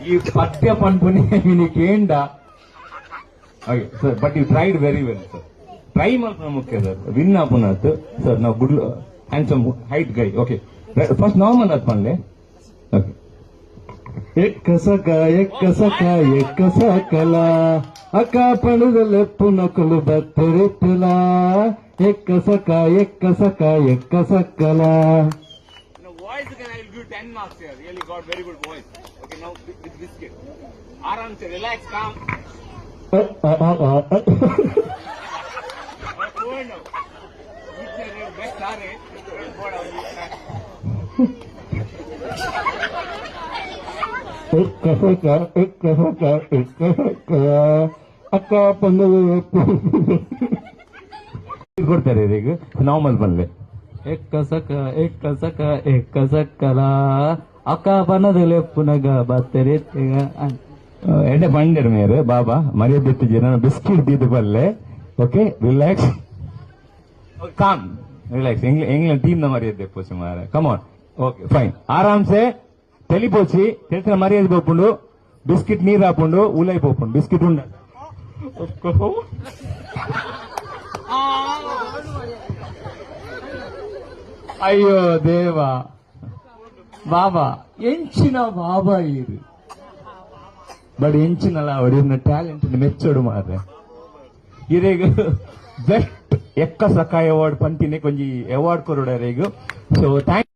ಈ ಪದ್ಯ ಪಂಪುನಿ ನೀಕೇಂಡ but you tried very well sir. Try ಮಾತ್ರ ಮುಖ್ಯ ಸರ್. ವಿನ್ ಆಪುನತ್ ಸರ್ ನಾವು good handsome height guy. Okay first normal ಆತ್ ಪನ್ಲೆ. ಓಕೆ ಎಕ್ಕ ಸಕ ಅಕ್ಕ ಪಣದಲೆಪ್ಪು ನಕಲು ಬತ್ತರಿತ್ತಲ ಎಕ್ಕ ಸಕಲ. Voice again, I will give 10 marks here. Really got very good voice. Okay, now with biscuit. Aram se relax, calm. Go now. Best are it. ಅಕ್ಕ ಪಂಗದ ಕೊಡ್ತಾರೆ ಈಗ normal ಬಲ್ಲೆ. ಎಕ್ಕ ಸಕಲ ಅಕ್ಕ ಪನದಲ್ಲಿ ಪುನಗ ಬತ್ತರೆ ಎಡೆ ಬಂಡರ್ ಮೇರೆ ಬಾಬಾ ಮರ್ಯಾದೆತ್ತು ಜನ ಬಿಸ್ಕಿಟ್ ದಿದ್ದು ಬಲ್ಲೆ. Okay relax com relax. England team the మర్యాద తెప్పొచ్చు మారే. Come on okay fine. ఆరాంసే తెలిపోచి తెలిసిన మర్యాద పోపుండు. బిస్కెట్ నీరు రాపుండు ఊలైపోపుండు. బిస్కెట్ ఉండ ಅಯ್ಯೋ ದೇವ ಬಾಬಾ ಎಂಚಿನ ಬಾಬಾ ಇರು ಬಟ್ ಎಂಚಿನಲ್ಲ ಅವರಿನ ಟ್ಯಾಲೆಂಟ್ ಮೆಚ್ಚೋಡು ಮಾರ್ರೆ. ಇರೇಗ ಬೆಸ್ಟ್ ಎಕ್ಕ ಸಕಾಯ ಅವಾರ್ಡ್ ಪಂತಿನೇ ಕೊಂಚಿ ಅವಾರ್ಡ್ ಕೊರೋಡ. So thank